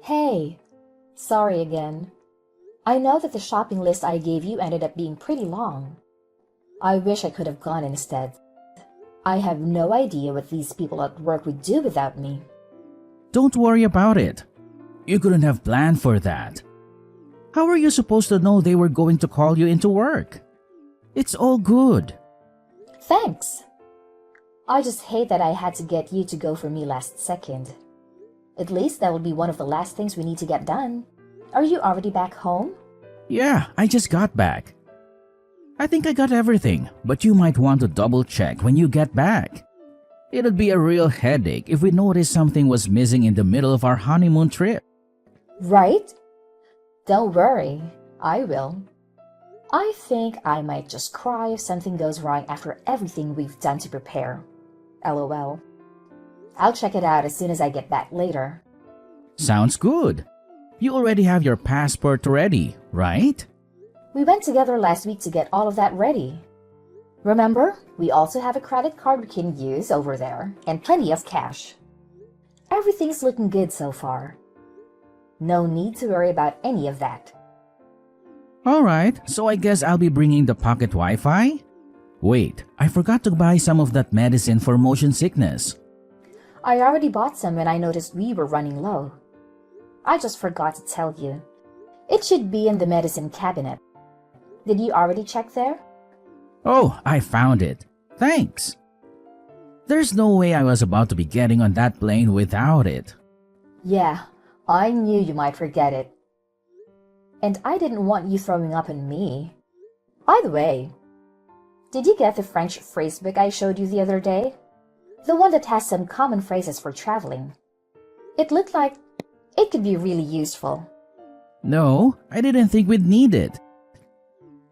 Hey, sorry again. I know that the shopping list I gave you ended up being pretty long. I wish I could have gone instead. I have no idea what these people at work would do without me. Don't worry about it. You couldn't have planned for that. How were you supposed to know they were going to call you into work? It's all good. Thanks. I just hate that I had to get you to go for me last second. At least that will be one of the last things we need to get done. Are you already back home? Yeah, I just got back. I think I got everything, but you might want to double check when you get back. It'd be a real headache if we noticed something was missing in the middle of our honeymoon trip. Right? Don't worry, I will. I think I might just cry if something goes wrong after everything we've done to prepare. LOL. I'll check it out as soon as I get back later. Sounds good. You already have your passport ready, right? We went together last week to get all of that ready. Remember, we also have a credit card we can use over there and plenty of cash. Everything's looking good so far. No need to worry about any of that. Alright, so I guess I'll be bringing the pocket Wi-Fi? Wait, I forgot to buy some of that medicine for motion sickness. I already bought some when I noticed we were running low. I just forgot to tell you. It should be in the medicine cabinet. Did you already check there? Oh, I found it. Thanks. There's no way I was about to be getting on that plane without it. Yeah, I knew you might forget it. And I didn't want you throwing up on me. By the way, did you get the French phrasebook I showed you the other day? The one that has some common phrases for traveling. It looked like it could be really useful. No, I didn't think we'd need it.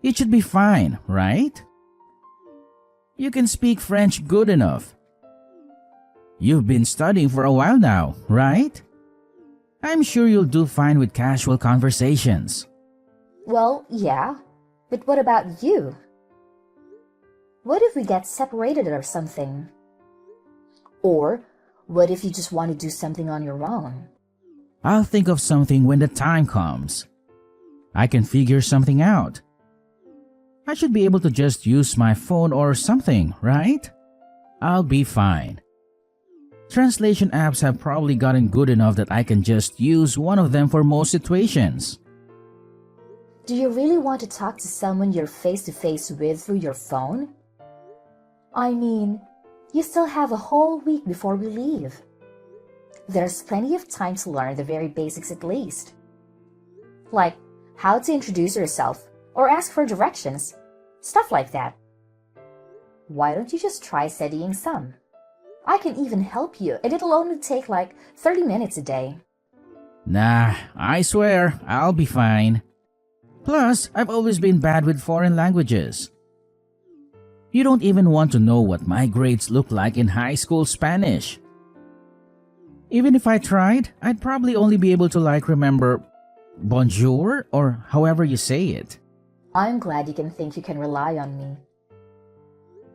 It should be fine, right? You can speak French good enough. You've been studying for a while now, right? I'm sure you'll do fine with casual conversations. Well, yeah, but what about you? What if we get separated or something? Or what if you just want to do something on your own? I'll think of something when the time comes. I can figure something out. I should be able to just use my phone or something, right? I'll be fine. Translation apps have probably gotten good enough that I can just use one of them for most situations. Do you really want to talk to someone you're face to face with through your phone? I mean, you still have a whole week before we leave. There's plenty of time to learn the very basics at least. Like how to introduce yourself or ask for directions, stuff like that. Why don't you just try studying some? I can even help you, and it'll only take like 30 minutes a day. Nah, I swear, I'll be fine. Plus, I've always been bad with foreign languages. You don't even want to know what my grades look like in high school Spanish. Even if I tried, I'd probably only be able to remember bonjour or however you say it. I'm glad you can think you can rely on me.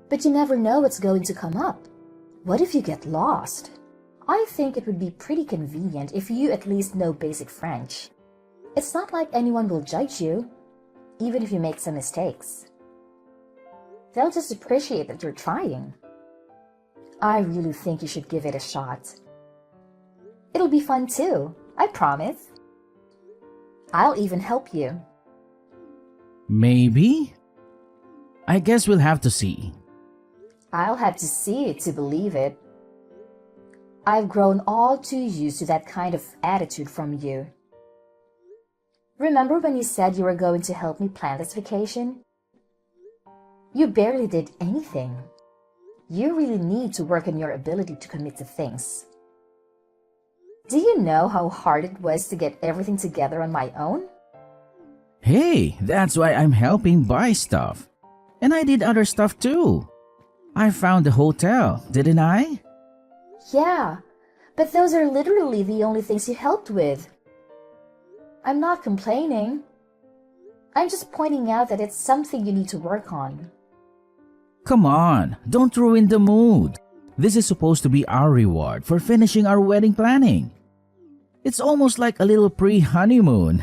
But you never know what's going to come up. What if you get lost? I think it would be pretty convenient if you at least know basic French. It's not like anyone will judge you, even if you make some mistakes. They'll just appreciate that you're trying. I really think you should give it a shot. It'll be fun too, I promise. I'll even help you. Maybe? I guess we'll have to see. I'll have to see it to believe it. I've grown all too used to that kind of attitude from you. Remember when you said you were going to help me plan this vacation? You barely did anything. You really need to work on your ability to commit to things. Do you know how hard it was to get everything together on my own? Hey, that's why I'm helping buy stuff. And I did other stuff too. I found the hotel, didn't I? Yeah, but those are literally the only things you helped with. I'm not complaining. I'm just pointing out that it's something you need to work on. Come on, don't ruin the mood. This is supposed to be our reward for finishing our wedding planning. It's almost like a little pre-honeymoon.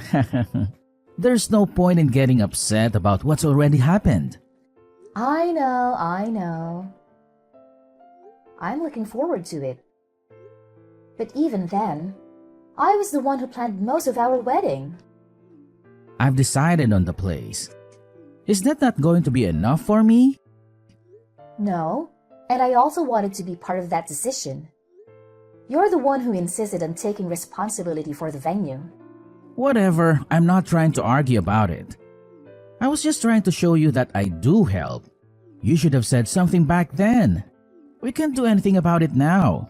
There's no point in getting upset about what's already happened. I know, I know. I'm looking forward to it. But even then, I was the one who planned most of our wedding. I've decided on the place. Is that not going to be enough for me? No, and I also wanted to be part of that decision. You're the one who insisted on taking responsibility for the venue. Whatever, I'm not trying to argue about it. I was just trying to show you that I do help. You should have said something back then. We can't do anything about it now.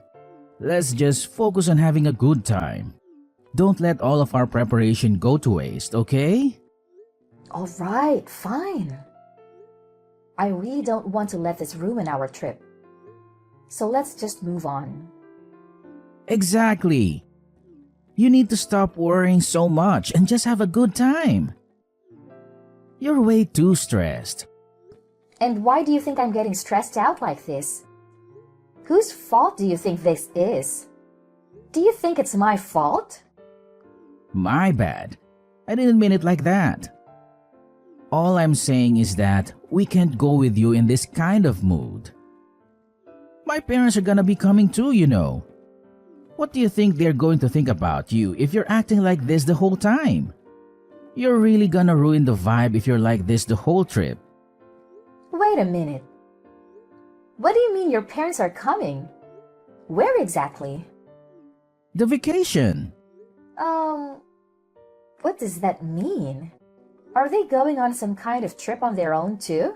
Let's just focus on having a good time. Don't let all of our preparation go to waste, okay? All right, fine. I really don't want to let this ruin our trip. So let's just move on. Exactly. You need to stop worrying so much and just have a good time. You're way too stressed. And why do you think I'm getting stressed out like this? Whose fault do you think this is? Do you think it's my fault? My bad. I didn't mean it like that. All I'm saying is that we can't go with you in this kind of mood. My parents are gonna be coming too, you know. What do you think they're going to think about you if you're acting like this the whole time? You're really gonna ruin the vibe if you're like this the whole trip. Wait a minute. What do you mean your parents are coming? Where exactly? The vacation. What does that mean? Are they going on some kind of trip on their own too?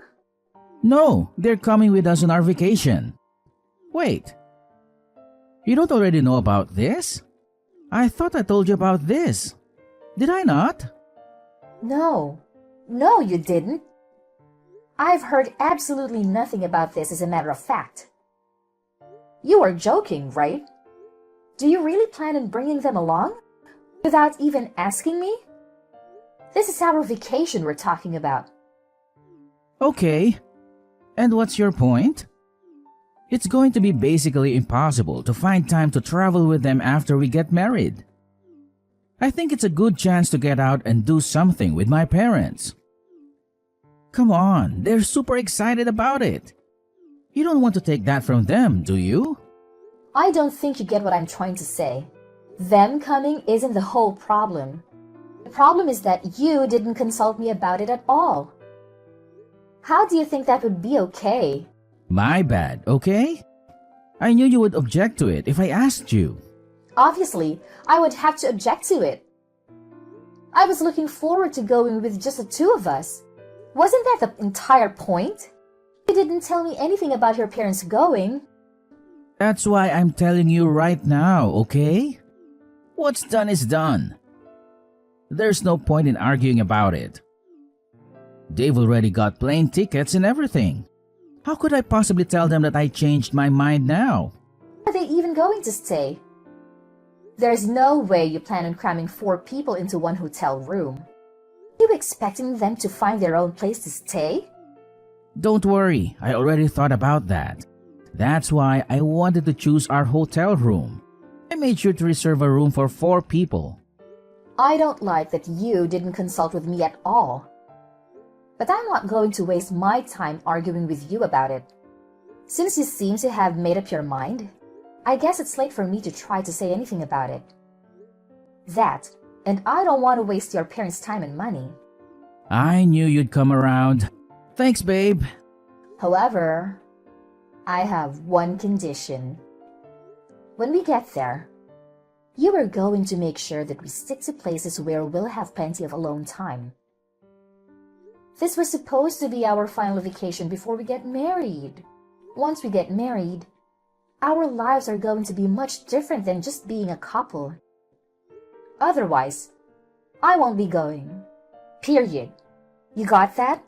No, they're coming with us on our vacation. Wait. You don't already know about this? I thought I told you about this. Did I not? No. No, you didn't. I've heard absolutely nothing about this as a matter of fact. You are joking, right? Do you really plan on bringing them along? Without even asking me? This is our vacation we're talking about. Okay. And what's your point? It's going to be basically impossible to find time to travel with them after we get married. I think it's a good chance to get out and do something with my parents. Come on, they're super excited about it. You don't want to take that from them, do you? I don't think you get what I'm trying to say. Them coming isn't the whole problem. The problem is that you didn't consult me about it at all. How do you think that would be okay? My bad, okay? I knew you would object to it if I asked you. Obviously, I would have to object to it. I was looking forward to going with just the two of us. Wasn't that the entire point? You didn't tell me anything about your parents going. That's why I'm telling you right now, okay? What's done is done. There's no point in arguing about it. They've already got plane tickets and everything. How could I possibly tell them that I changed my mind now? Are they even going to stay? There's no way you plan on cramming 4 people into one hotel room. Are you expecting them to find their own place to stay? Don't worry, I already thought about that. That's why I wanted to choose our hotel room. I made sure to reserve a room for 4 people. I don't like that you didn't consult with me at all. But I'm not going to waste my time arguing with you about it. Since you seem to have made up your mind, I guess it's late for me to try to say anything about it. That, and I don't want to waste your parents' time and money. I knew you'd come around. Thanks, babe. However, I have one condition. When we get there, you are going to make sure that we stick to places where we'll have plenty of alone time. This was supposed to be our final vacation before we get married. Once we get married, our lives are going to be much different than just being a couple. Otherwise, I won't be going. Period. You got that?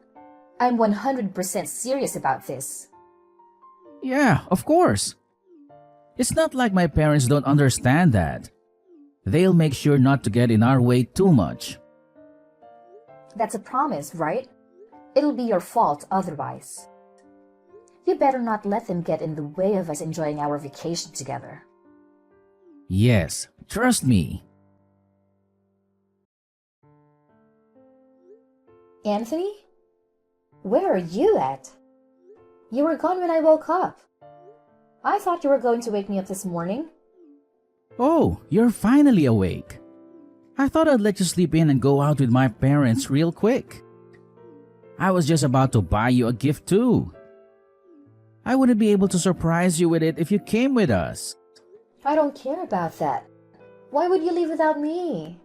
I'm 100% serious about this. Yeah, of course. It's not like my parents don't understand that. They'll make sure not to get in our way too much. That's a promise, right? It'll be your fault otherwise. You better not let them get in the way of us enjoying our vacation together. Yes, trust me. Anthony? Where are you at? You were gone when I woke up. I thought you were going to wake me up this morning. Oh, you're finally awake. I thought I'd let you sleep in and go out with my parents real quick. I was just about to buy you a gift too. I wouldn't be able to surprise you with it if you came with us. I don't care about that. Why would you leave without me?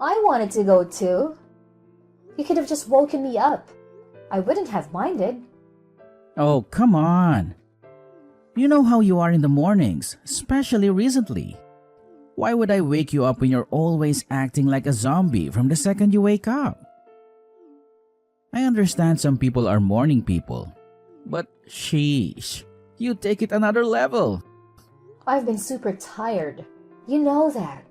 I wanted to go too. You could have just woken me up. I wouldn't have minded. Oh, come on. You know how you are in the mornings, especially recently. Why would I wake you up when you're always acting like a zombie from the second you wake up? I understand some people are morning people, but sheesh, you take it another level. I've been super tired. You know that.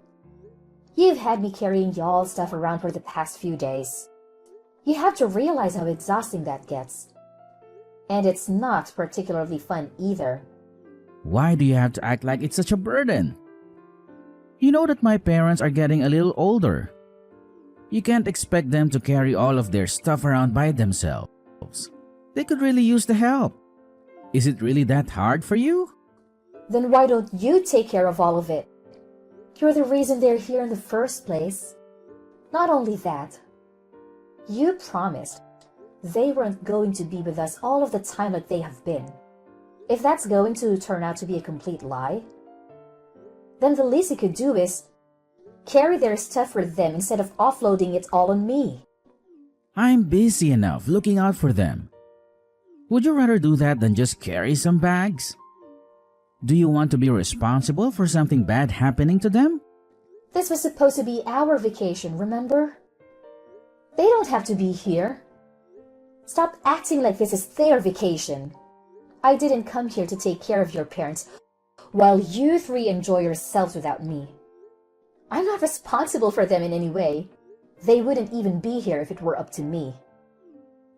You've had me carrying y'all's stuff around for the past few days. You have to realize how exhausting that gets. And it's not particularly fun either. Why do you have to act like it's such a burden? You know that my parents are getting a little older. You can't expect them to carry all of their stuff around by themselves. They could really use the help. Is it really that hard for you? Then why don't you take care of all of it? You're the reason they're here in the first place. Not only that, you promised they weren't going to be with us all of the time like they have been. If that's going to turn out to be a complete lie, then the least you could do is carry their stuff for them instead of offloading it all on me. I'm busy enough looking out for them. Would you rather do that than just carry some bags? Do you want to be responsible for something bad happening to them? This was supposed to be our vacation, remember? They don't have to be here. Stop acting like this is their vacation. I didn't come here to take care of your parents while you three enjoy yourselves without me. I'm not responsible for them in any way. They wouldn't even be here if it were up to me.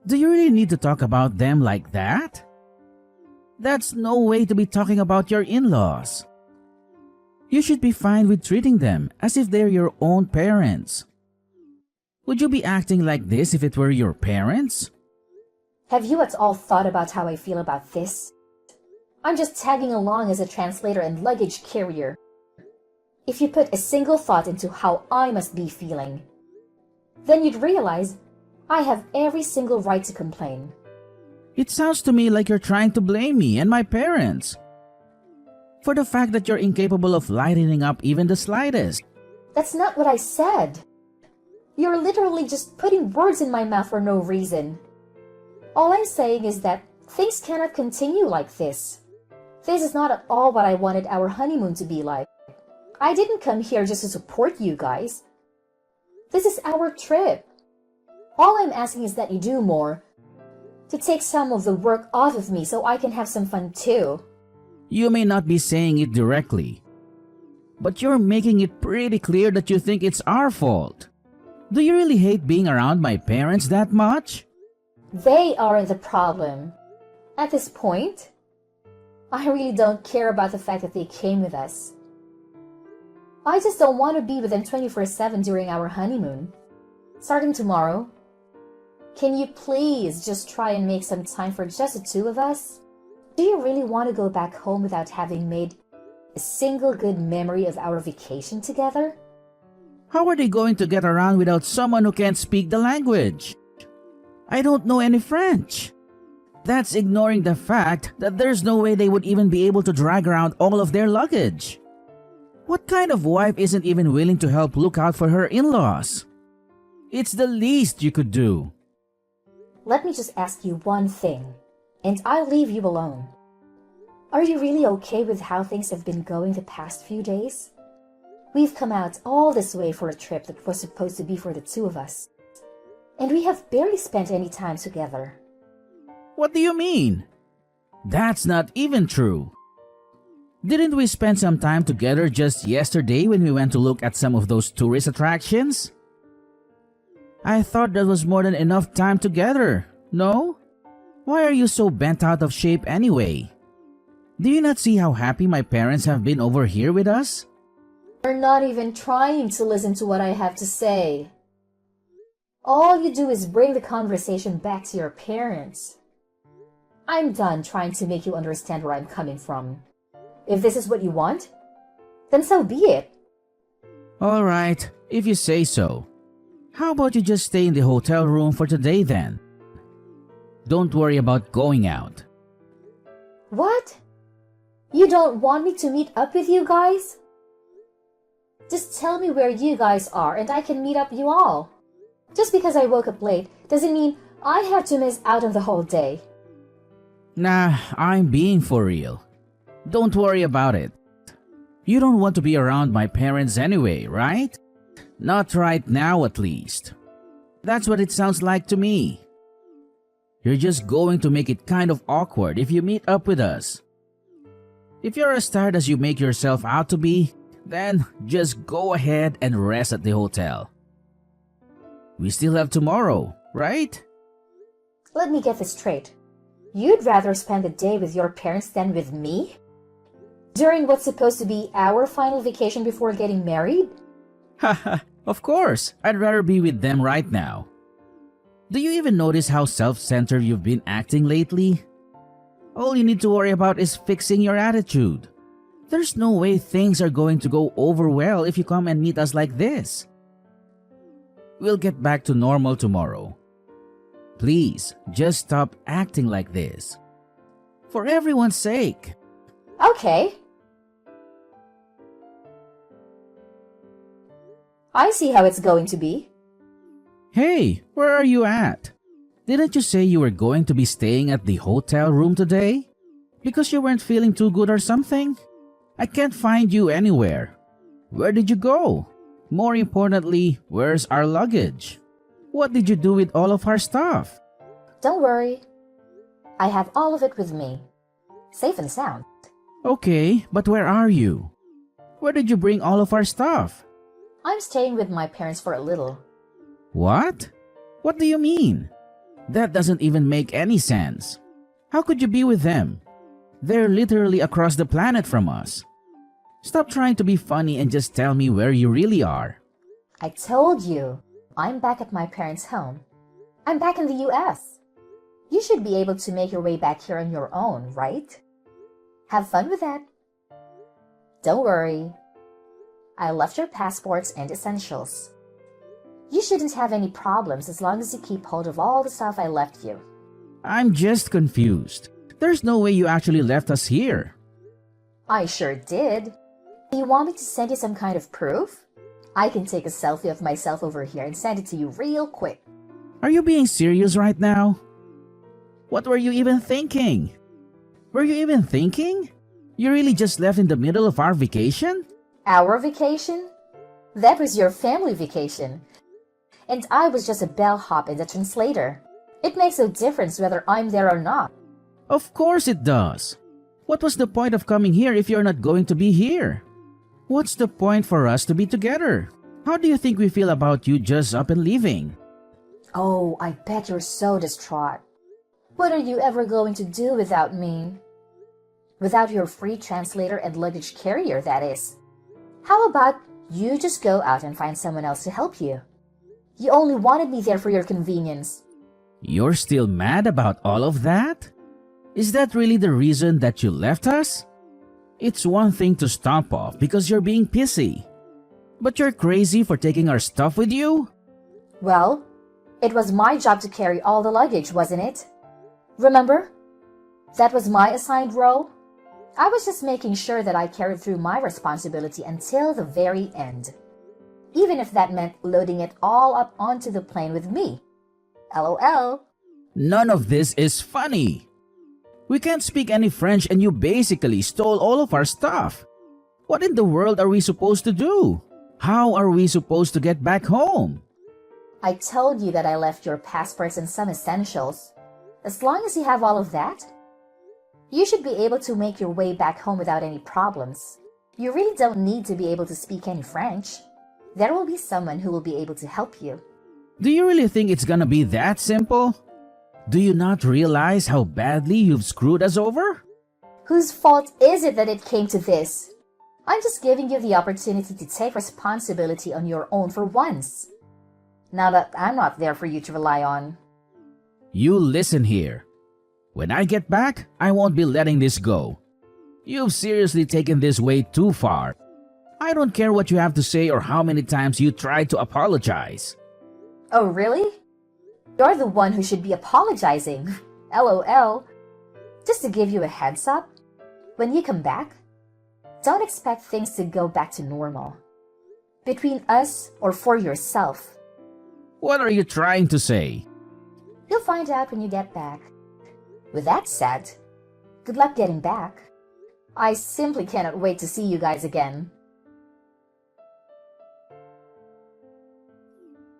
Do you really need to talk about them like that? That's no way to be talking about your in-laws. You should be fine with treating them as if they're your own parents. Would you be acting like this if it were your parents? Have you at all thought about how I feel about this? I'm just tagging along as a translator and luggage carrier. If you put a single thought into how I must be feeling, then you'd realize I have every single right to complain. It sounds to me like you're trying to blame me and my parents for the fact that you're incapable of lightening up even the slightest. That's not what I said. You're literally just putting words in my mouth for no reason. All I'm saying is that things cannot continue like this. This is not at all what I wanted our honeymoon to be like. I didn't come here just to support you guys. This is our trip. All I'm asking is that you do more to take some of the work off of me so I can have some fun too. You may not be saying it directly, but you're making it pretty clear that you think it's our fault. Do you really hate being around my parents that much? They aren't the problem. At this point, I really don't care about the fact that they came with us. I just don't want to be with them 24/7 during our honeymoon. Starting tomorrow, can you please just try and make some time for just the two of us? Do you really want to go back home without having made a single good memory of our vacation together? How are they going to get around without someone who can't speak the language? I don't know any French. That's ignoring the fact that there's no way they would even be able to drag around all of their luggage. What kind of wife isn't even willing to help look out for her in-laws? It's the least you could do. Let me just ask you one thing, and I'll leave you alone. Are you really okay with how things have been going the past few days? We've come out all this way for a trip that was supposed to be for the two of us, and we have barely spent any time together. What do you mean? That's not even true. Didn't we spend some time together just yesterday when we went to look at some of those tourist attractions? I thought that was more than enough time together, no? Why are you so bent out of shape anyway? Do you not see how happy my parents have been over here with us? You're not even trying to listen to what I have to say. All you do is bring the conversation back to your parents. I'm done trying to make you understand where I'm coming from. If this is what you want, then so be it. Alright, if you say so. How about you just stay in the hotel room for today then? Don't worry about going out. What? You don't want me to meet up with you guys? Just tell me where you guys are and I can meet up you all. Just because I woke up late doesn't mean I have to miss out on the whole day. Nah, I'm being for real. Don't worry about it. You don't want to be around my parents anyway, right? Not right now at least. That's what it sounds like to me. You're just going to make it kind of awkward if you meet up with us. If you're as tired as you make yourself out to be, then just go ahead and rest at the hotel. We still have tomorrow, right? Let me get this straight. You'd rather spend the day with your parents than with me? During what's supposed to be our final vacation before getting married? Haha, of course, I'd rather be with them right now. Do you even notice how self-centered you've been acting lately? All you need to worry about is fixing your attitude. There's no way things are going to go over well if you come and meet us like this. We'll get back to normal tomorrow. Please, just stop acting like this. For everyone's sake. Okay. I see how it's going to be. Hey, where are you at? Didn't you say you were going to be staying at the hotel room today? Because you weren't feeling too good or something? I can't find you anywhere. Where did you go? More importantly, where's our luggage? What did you do with all of our stuff? Don't worry. I have all of it with me. Safe and sound. Okay, but where are you? Where did you bring all of our stuff? I'm staying with my parents for a little. What? What do you mean? That doesn't even make any sense. How could you be with them? They're literally across the planet from us. Stop trying to be funny and just tell me where you really are. I told you, I'm back at my parents' home. I'm back in the US. You should be able to make your way back here on your own, right? Have fun with that. Don't worry. I left your passports and essentials. You shouldn't have any problems as long as you keep hold of all the stuff I left you. I'm just confused. There's no way you actually left us here. I sure did. Do you want me to send you some kind of proof? I can take a selfie of myself over here and send it to you real quick. Are you being serious right now? What were you even thinking? Were you even thinking? You really just left in the middle of our vacation? Our vacation? That was your family vacation. And I was just a bellhop and a translator. It makes no difference whether I'm there or not. Of course it does. What was the point of coming here if you're not going to be here? What's the point for us to be together? How do you think we feel about you just up and leaving? Oh, I bet you're so distraught. What are you ever going to do without me? Without your free translator and luggage carrier, that is. How about you just go out and find someone else to help you? You only wanted me there for your convenience. You're still mad about all of that? Is that really the reason that you left us? It's one thing to stomp off because you're being pissy. But you're crazy for taking our stuff with you? Well, it was my job to carry all the luggage, wasn't it? Remember? That was my assigned role. I was just making sure that I carried through my responsibility until the very end. Even if that meant loading it all up onto the plane with me. LOL. None of this is funny. We can't speak any French and you basically stole all of our stuff. What in the world are we supposed to do? How are we supposed to get back home? I told you that I left your passports and some essentials. As long as you have all of that, you should be able to make your way back home without any problems. You really don't need to be able to speak any French. There will be someone who will be able to help you. Do you really think it's gonna be that simple? Do you not realize how badly you've screwed us over? Whose fault is it that it came to this? I'm just giving you the opportunity to take responsibility on your own for once. now that I'm not there for you to rely on. You listen here. When I get back, I won't be letting this go. You've seriously taken this way too far. I don't care what you have to say or how many times you try to apologize. Oh, really? You're the one who should be apologizing. LOL. Just to give you a heads up, when you come back, don't expect things to go back to normal. Between us or for yourself. What are you trying to say? You'll find out when you get back. With that said, good luck getting back. I simply cannot wait to see you guys again.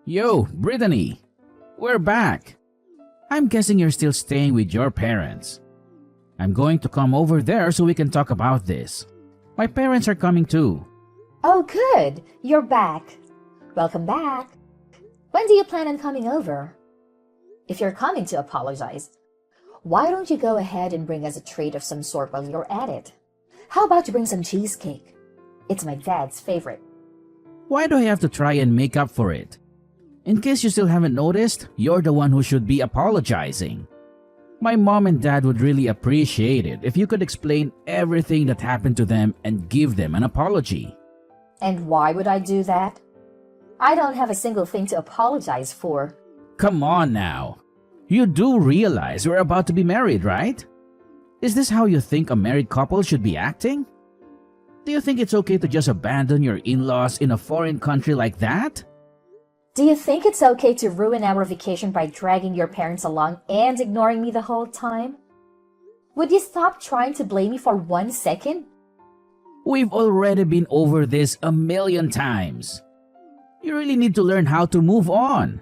Yo, Brittany. We're back. I'm guessing you're still staying with your parents. I'm going to come over there so we can talk about this. My parents are coming too. Oh, good. You're back. Welcome back. When do you plan on coming over? If you're coming to apologize, why don't you go ahead and bring us a treat of some sort while you're at it? How about you bring some cheesecake? It's my dad's favorite. Why do I have to try and make up for it? In case you still haven't noticed, you're the one who should be apologizing. My mom and dad would really appreciate it if you could explain everything that happened to them and give them an apology. And why would I do that? I don't have a single thing to apologize for. Come on now. You do realize we're about to be married, right? Is this how you think a married couple should be acting? Do you think it's okay to just abandon your in-laws in a foreign country like that? Do you think it's okay to ruin our vacation by dragging your parents along and ignoring me the whole time? Would you stop trying to blame me for 1 second? We've already been over this a million times. You really need to learn how to move on.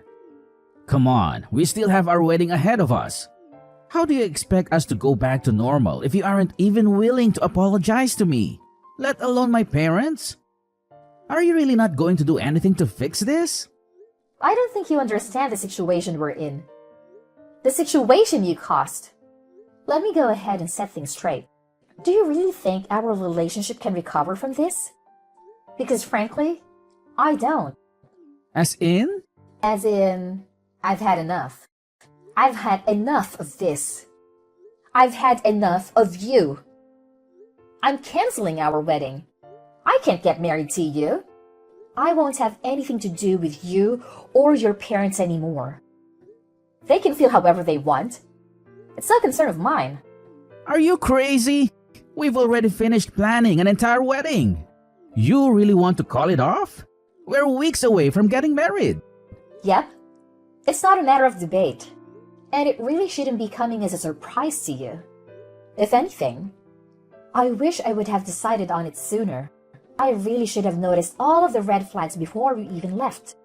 Come on, we still have our wedding ahead of us. How do you expect us to go back to normal if you aren't even willing to apologize to me, let alone my parents? Are you really not going to do anything to fix this? I don't think you understand the situation we're in. The situation you caused. Let me go ahead and set things straight. Do you really think our relationship can recover from this? Because frankly, I don't. As in? As in, I've had enough. I've had enough of this. I've had enough of you. I'm canceling our wedding. I can't get married to you. I won't have anything to do with you or your parents anymore. They can feel however they want. It's no concern of mine. Are you crazy? We've already finished planning an entire wedding. You really want to call it off? We're weeks away from getting married. Yep. It's not a matter of debate. And it really shouldn't be coming as a surprise to you. If anything, I wish I would have decided on it sooner. I really should have noticed all of the red flags before we even left.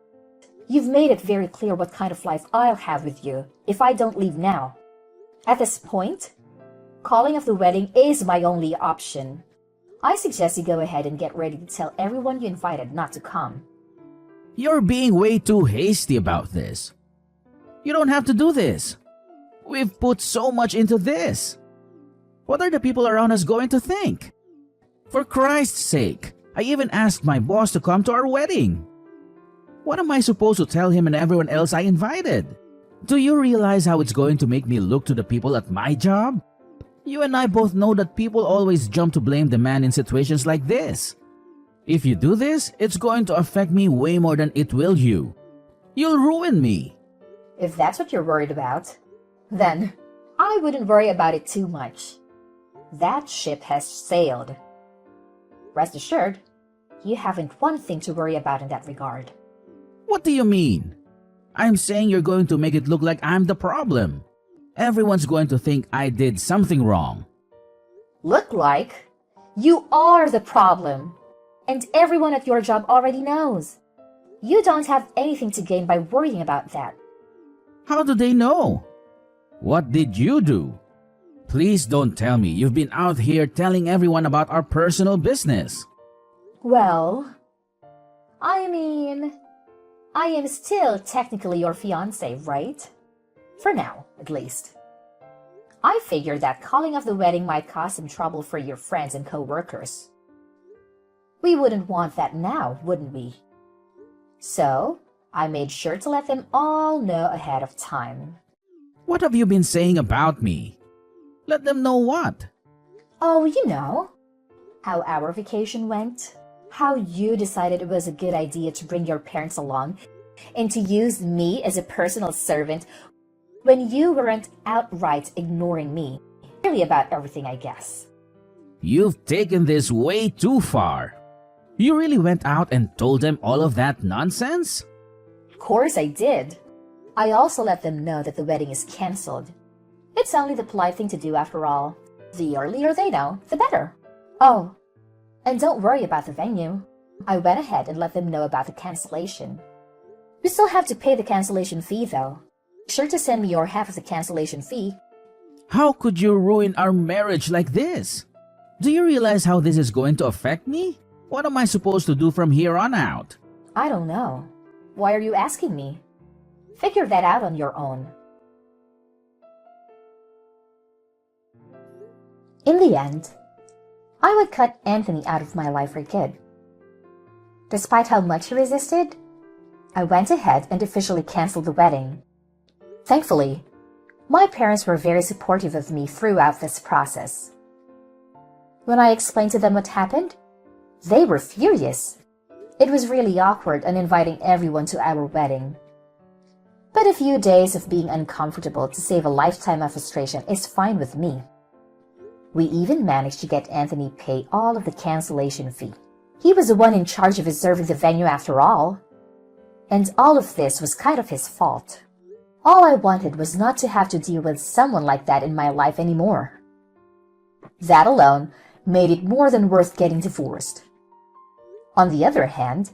You've made it very clear what kind of life I'll have with you if I don't leave now. At this point, calling off the wedding is my only option. I suggest you go ahead and get ready to tell everyone you invited not to come. You're being way too hasty about this. You don't have to do this. We've put so much into this. What are the people around us going to think? For Christ's sake, I even asked my boss to come to our wedding. What am I supposed to tell him and everyone else I invited? Do you realize how it's going to make me look to the people at my job? You and I both know that people always jump to blame the man in situations like this. If you do this, it's going to affect me way more than it will you. You'll ruin me. If that's what you're worried about, then I wouldn't worry about it too much. That ship has sailed. Rest assured, you haven't one thing to worry about in that regard. What do you mean? I'm saying you're going to make it look like I'm the problem. Everyone's going to think I did something wrong. Look like? You are the problem. And everyone at your job already knows. You don't have anything to gain by worrying about that. How do they know? What did you do? Please don't tell me you've been out here telling everyone about our personal business. Well, I am still technically your fiancé, right? For now, at least. I figured that calling off the wedding might cause some trouble for your friends and co-workers. We wouldn't want that now, wouldn't we? So, I made sure to let them all know ahead of time. What have you been saying about me? Let them know what? Oh, you know, how our vacation went, how you decided it was a good idea to bring your parents along, and to use me as a personal servant when you weren't outright ignoring me. Really about everything, I guess. You've taken this way too far. You really went out and told them all of that nonsense? Of course I did. I also let them know that the wedding is cancelled. It's only the polite thing to do after all. The earlier they know, the better. Oh, and don't worry about the venue. I went ahead and let them know about the cancellation. We still have to pay the cancellation fee though. Be sure to send me your half of the cancellation fee. How could you ruin our marriage like this? Do you realize how this is going to affect me? What am I supposed to do from here on out? I don't know. Why are you asking me? Figure that out on your own. In the end, I would cut Anthony out of my life for good. Despite how much he resisted, I went ahead and officially canceled the wedding. Thankfully, my parents were very supportive of me throughout this process. When I explained to them what happened, they were furious. It was really awkward uninviting everyone to our wedding. But a few days of being uncomfortable to save a lifetime of frustration is fine with me. We even managed to get Anthony pay all of the cancellation fee. He was the one in charge of reserving the venue after all. And all of this was kind of his fault. All I wanted was not to have to deal with someone like that in my life anymore. That alone made it more than worth getting divorced. On the other hand,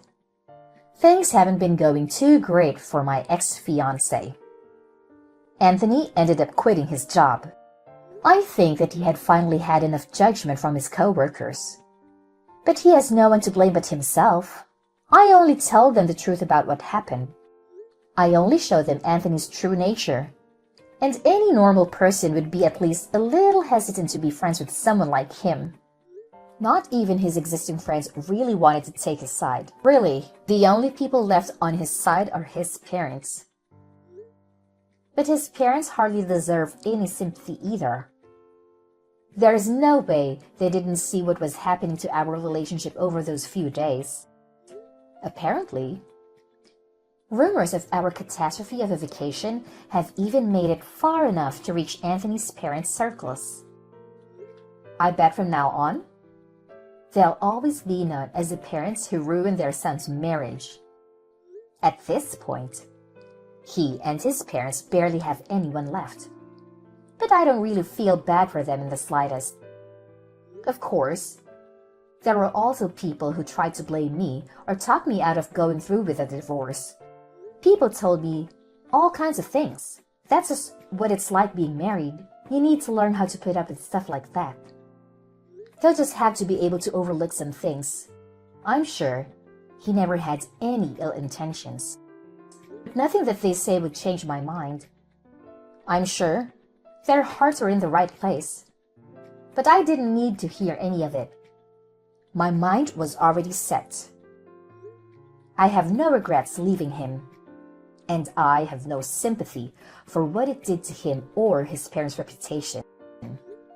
things haven't been going too great for my ex-fiancé. Anthony ended up quitting his job. I think that he had finally had enough judgment from his co-workers. But he has no one to blame but himself. I only told them the truth about what happened. I only showed them Anthony's true nature. And any normal person would be at least a little hesitant to be friends with someone like him. Not even his existing friends really wanted to take his side. Really, the only people left on his side are his parents. But his parents hardly deserve any sympathy either. There is no way they didn't see what was happening to our relationship over those few days. Apparently, rumors of our catastrophe of a vacation have even made it far enough to reach Anthony's parents' circles. I bet from now on, they'll always be known as the parents who ruined their son's marriage. At this point, he and his parents barely have anyone left. But I don't really feel bad for them in the slightest. Of course, there were also people who tried to blame me or talk me out of going through with a divorce. People told me all kinds of things. That's just what it's like being married. You need to learn how to put up with stuff like that. They'll just have to be able to overlook some things. I'm sure he never had any ill intentions. Nothing that they say would change my mind. I'm sure their hearts were in the right place. But I didn't need to hear any of it. My mind was already set. I have no regrets leaving him. And I have no sympathy for what it did to him or his parents' reputation.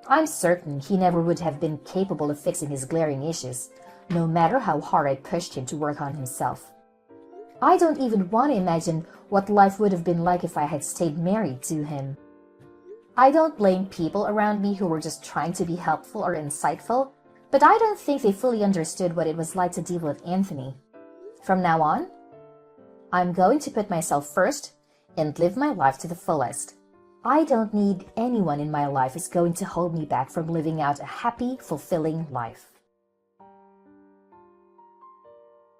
I'm certain he never would have been capable of fixing his glaring issues, no matter how hard I pushed him to work on himself. I don't even want to imagine what life would have been like if I had stayed married to him. I don't blame people around me who were just trying to be helpful or insightful, but I don't think they fully understood what it was like to deal with Anthony. From now on, I'm going to put myself first and live my life to the fullest. I don't need anyone in my life who's going to hold me back from living out a happy, fulfilling life.